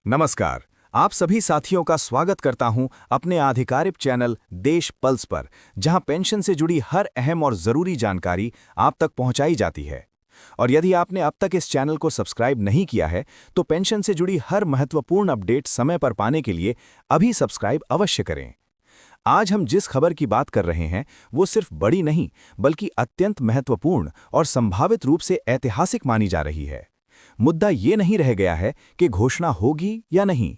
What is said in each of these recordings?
नमस्कार। आप सभी साथियों का स्वागत करता हूं अपने आधिकारिक चैनल देश पल्स पर, जहां पेंशन से जुड़ी हर अहम और जरूरी जानकारी आप तक पहुंचाई जाती है। और यदि आपने अब तक इस चैनल को सब्सक्राइब नहीं किया है, तो पेंशन से जुड़ी हर महत्वपूर्ण अपडेट समय पर पाने के लिए अभी सब्सक्राइब अवश्य करें। आज हम जिस खबर की बात कर रहे हैं, वो सिर्फ बड़ी नहीं, बल्कि अत्यंत महत्वपूर्ण और संभावित रूप से ऐतिहासिक मानी जा रही है। मुद्दा ये नहीं रह गया है कि घोषणा होगी या नहीं।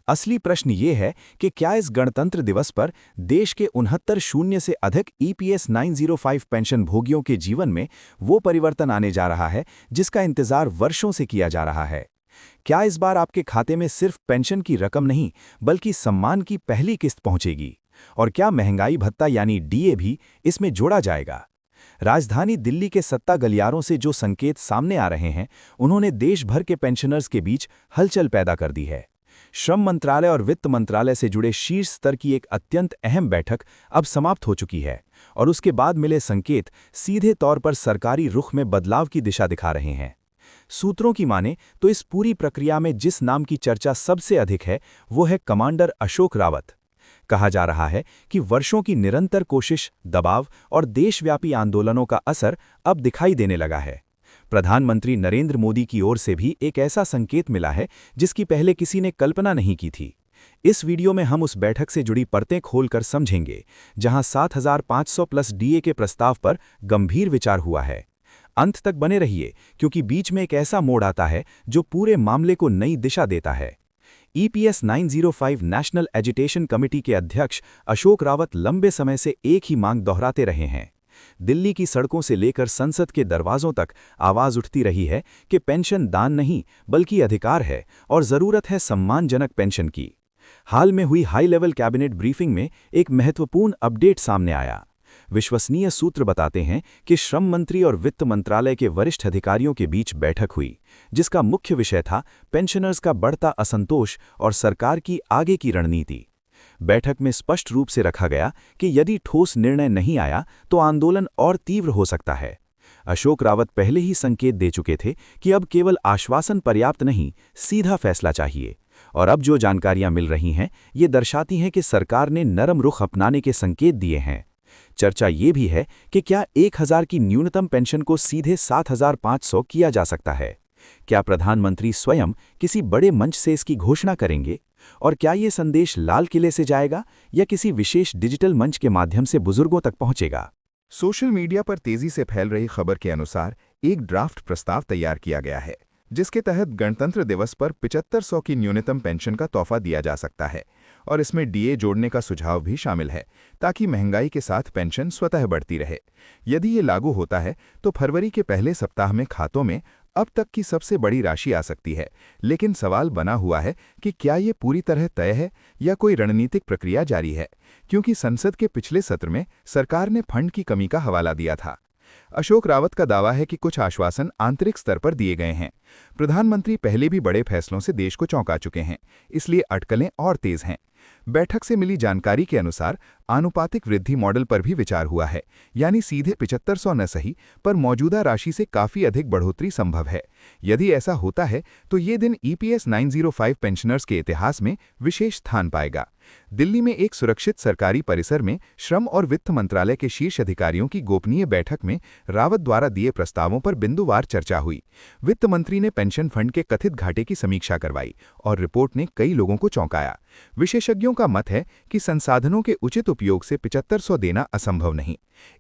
असली प्रश्न ये है कि क्या इस गणतंत्र दिवस पर देश के 69 से अधिक ईपीएस 905 पेंशन भोगियों के जीवन में वो परिवर्तन आने जा रहा है जिसका इंतजार वर्षों से किया जा रहा है। क्या इस बार आपके खाते में सिर्फ पेंशन की रकम नहीं, बल्कि सम्मान की पहली किस्त पहुंचेगी? और क्या महंगाई भत्ता यानी डीए भी इसमें जोड़ा जाएगा? राजधानी दिल्ली के सत्ता गलियारों से जो संकेत सामने आ रहे हैं, उन्होंने देश भर के पेंशनर्स के बीच हलचल पैदा कर दी है। श्रम मंत्रालय और वित्त मंत्रालय से जुड़े शीर्ष स्तर की एक अत्यंत अहम बैठक अब समाप्त हो चुकी है, और उसके बाद मिले संकेत सीधे तौर पर सरकारी रुख में बदलाव की दिशा दिखा रहे हैं। सूत्रों की माने तो इस पूरी प्रक्रिया में जिस नाम की चर्चा सबसे अधिक है, वो है कमांडर अशोक रावत। कहा जा रहा है कि वर्षों की निरंतर कोशिश, दबाव और देशव्यापी आंदोलनों का असर अब दिखाई देने लगा है। प्रधानमंत्री नरेंद्र मोदी की ओर से भी एक ऐसा संकेत मिला है जिसकी पहले किसी ने कल्पना नहीं की थी। इस वीडियो में हम उस बैठक से जुड़ी परतें खोलकर समझेंगे, जहां 7,500 प्लस डीए के प्रस्ताव पर गंभीर विचार हुआ है। अंत तक बने रहिए, क्योंकि बीच में एक ऐसा मोड़ आता है जो पूरे मामले को नई दिशा देता है। ईपीएस 905 नेशनल एजिटेशन कमेटी के अध्यक्ष अशोक रावत लंबे समय से एक ही मांग दोहराते रहे हैं। दिल्ली की सड़कों से लेकर संसद के दरवाजों तक आवाज उठती रही है कि पेंशन दान नहीं, बल्कि अधिकार है और जरूरत है सम्मानजनक पेंशन की। हाल में हुई हाई लेवल कैबिनेट ब्रीफिंग में एक महत्वपूर्ण अपडेट सामने आया। विश्वसनीय सूत्र बताते हैं कि श्रम मंत्री और वित्त मंत्रालय के वरिष्ठ अधिकारियों के बीच बैठक हुई, जिसका मुख्य विषय था पेंशनर्स का बढ़ता असंतोष और सरकार की आगे की रणनीति। बैठक में स्पष्ट रूप से रखा गया कि यदि ठोस निर्णय नहीं आया तो आंदोलन और तीव्र हो सकता है। अशोक रावत पहले ही संकेत दे चुके थे कि अब केवल आश्वासन पर्याप्त नहीं, सीधा फैसला चाहिए। और अब जो जानकारियां मिल रही हैं, ये दर्शाती हैं कि सरकार ने नरम रुख अपनाने के संकेत दिए हैं। चर्चा ये भी है कि क्या 1,000 की न्यूनतम पेंशन को सीधे 7,500 किया जा सकता है? क्या प्रधानमंत्री स्वयं किसी बड़े मंच से इसकी घोषणा करेंगे? और क्या ये संदेश लाल किले से जाएगा या किसी विशेष डिजिटल मंच के माध्यम से बुजुर्गों तक पहुंचेगा? सोशल मीडिया पर तेजी से फैल रही खबर के अनुसार एक ड्राफ्ट प्रस्ताव तैयार किया गया है, जिसके तहत गणतंत्र दिवस पर 7500 की न्यूनतम पेंशन का तोहफा दिया जा सकता है, और इसमें डीए जोड़ने का सुझाव भी शामिल है, ताकि महंगाई के साथ पेंशन स्वतः बढ़ती रहे। यदि ये लागू होता है तो फरवरी के पहले सप्ताह में खातों में अब तक की सबसे बड़ी राशि आ सकती है। लेकिन सवाल बना हुआ है कि क्या ये पूरी तरह तय है या कोई रणनीतिक प्रक्रिया जारी है, क्योंकि संसद के पिछले सत्र में सरकार ने फंड की कमी का हवाला दिया था। अशोक रावत का दावा है कि कुछ आश्वासन आंतरिक स्तर पर दिए गए हैं। प्रधानमंत्री पहले भी बड़े फैसलों से देश को चौंका चुके हैं, इसलिए अटकलें और तेज हैं। बैठक से मिली जानकारी के अनुसार आनुपातिक वृद्धि मॉडल पर भी विचार हुआ है, यानी सीधे 7500 न सही, पर मौजूदा राशि से काफी अधिक बढ़ोतरी संभव है। यदि ऐसा होता है तो ये दिन ईपीएस 905 पेंशनर्स के इतिहास में विशेष स्थान पाएगा। दिल्ली में एक सुरक्षित सरकारी परिसर में श्रम और वित्त मंत्रालय के शीर्ष अधिकारियों की गोपनीय बैठक में रावत द्वारा दिए प्रस्तावों पर बिंदुवार चर्चा हुई। वित्त मंत्री ने पेंशन फंड के कथित घाटे की समीक्षा करवाई, और रिपोर्ट ने कई लोगों को चौंकाया। विशेषज्ञों का मत है कि संसाधनों के उचित उपयोग से 7500 देना असंभव नहीं।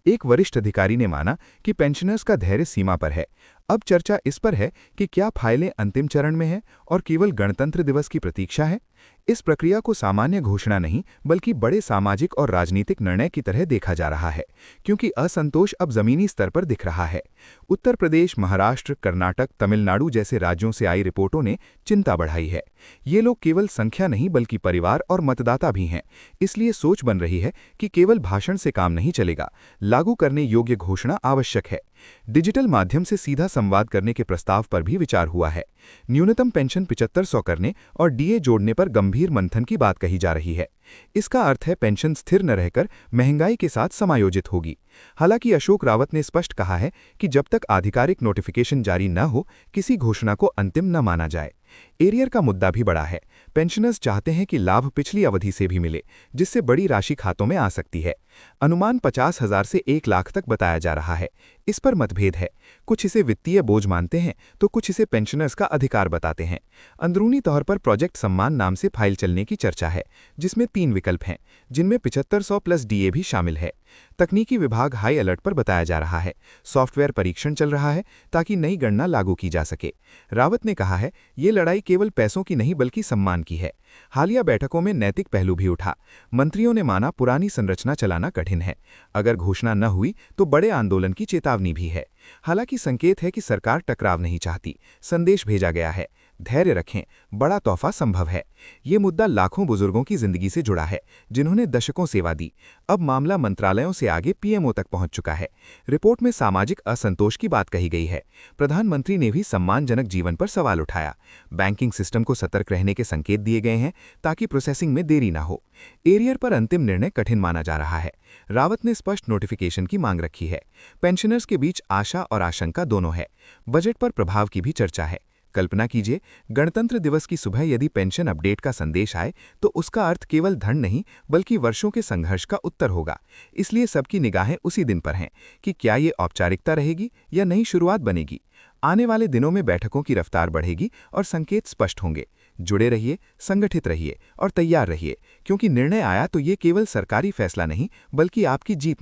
एक वरिष्ठ अधिकारी ने माना कि पेंशनर्स का धैर्य सीमा पर है। अब चर्चा इस पर है कि क्या फाइलें अंतिम चरण में हैं और केवल गणतंत्र दिवस की प्रतीक्षा है। इस प्रक्रिया को सामान्य घोषणा नहीं, बल्कि बड़े सामाजिक और राजनीतिक निर्णय की तरह देखा जा रहा है, क्योंकि असंतोष अब जमीनी स्तर पर दिख रहा है। उत्तर प्रदेश, महाराष्ट्र, कर्नाटक, तमिलनाडु जैसे राज्यों से आई रिपोर्टों ने चिंता बढ़ाई है। ये लोग केवल संख्या नहीं, बल्कि परिवार और मतदाता भी हैं। इसलिए सोच बन रही है कि केवल भाषण से काम नहीं चलेगा, लागू करने योग्य घोषणा आवश्यक है। डिजिटल माध्यम से सीधा संवाद करने के प्रस्ताव पर भी विचार हुआ है। न्यूनतम पेंशन 7500 करने और डीए जोड़ने पर गंभीर मंथन की बात कही जा रही है। इसका अर्थ है पेंशन स्थिर न रहकर महंगाई के साथ समायोजित होगी। हालांकि अशोक रावत ने स्पष्ट कहा है कि जब तक आधिकारिक नोटिफिकेशन जारी न हो, किसी घोषणा को अंतिम न माना जाए। एरियर का मुद्दा भी बड़ा है। पेंशनर्स चाहते हैं कि लाभ पिछली अवधि से भी मिले, जिससे बड़ी राशि खातों में आ सकती है। अनुमान 50,000 से 1 लाख तक बताया जा रहा है। इस पर मतभेद है। कुछ इसे वित्तीय बोझ मानते हैं तो कुछ इसे पेंशनर्स का अधिकार बताते हैं। अंदरूनी तौर पर प्रोजेक्ट सम्मान नाम से फाइल चलने की चर्चा है, जिसमें 3 विकल्प हैं, जिनमें 7500 प्लस डीए भी शामिल है। तकनीकी विभाग हाई अलर्ट पर बताया जा रहा है। सॉफ्टवेयर परीक्षण चल रहा है ताकि नई गणना लागू की जा सके। रावत ने कहा है, ये लड़ाई केवल पैसों की नहीं बल्कि सम्मान की है। हालिया बैठकों में नैतिक पहलू भी उठा। मंत्रियों ने माना पुरानी संरचना चलाना कठिन है। अगर घोषणा न हुई तो बड़े आंदोलन की चेतावनी भी है। हालांकि संकेत है कि सरकार टकराव नहीं चाहती। संदेश भेजा गया है, धैर्य रखें, बड़ा तोहफा संभव है। ये मुद्दा लाखों बुजुर्गों की जिंदगी से जुड़ा है, जिन्होंने दशकों सेवा दी। अब मामला मंत्रालयों से आगे पीएमओ तक पहुंच चुका है। रिपोर्ट में सामाजिक असंतोष की बात कही गई है। प्रधानमंत्री ने भी सम्मानजनक जीवन पर सवाल उठाया। बैंकिंग सिस्टम को सतर्क रहने के संकेत दिए गए हैं ताकि प्रोसेसिंग में देरी न हो। एरियर पर अंतिम निर्णय कठिन माना जा रहा है। रावत ने स्पष्ट नोटिफिकेशन की मांग रखी है। पेंशनर्स के बीच आशा और आशंका दोनों है। बजट पर प्रभाव की भी चर्चा है। कल्पना कीजिए, गणतंत्र दिवस की सुबह यदि पेंशन अपडेट का संदेश आए तो उसका अर्थ केवल धन नहीं बल्कि वर्षों के संघर्ष का उत्तर होगा। इसलिए सबकी निगाहें उसी दिन पर हैं कि क्या ये औपचारिकता रहेगी या नई शुरुआत बनेगी। आने वाले दिनों में बैठकों की रफ्तार बढ़ेगी और संकेत स्पष्ट होंगे। जुड़े रहिए, संगठित रहिए और तैयार रहिए, क्योंकि निर्णय आया तो ये केवल सरकारी फैसला नहीं बल्कि आपकी जीत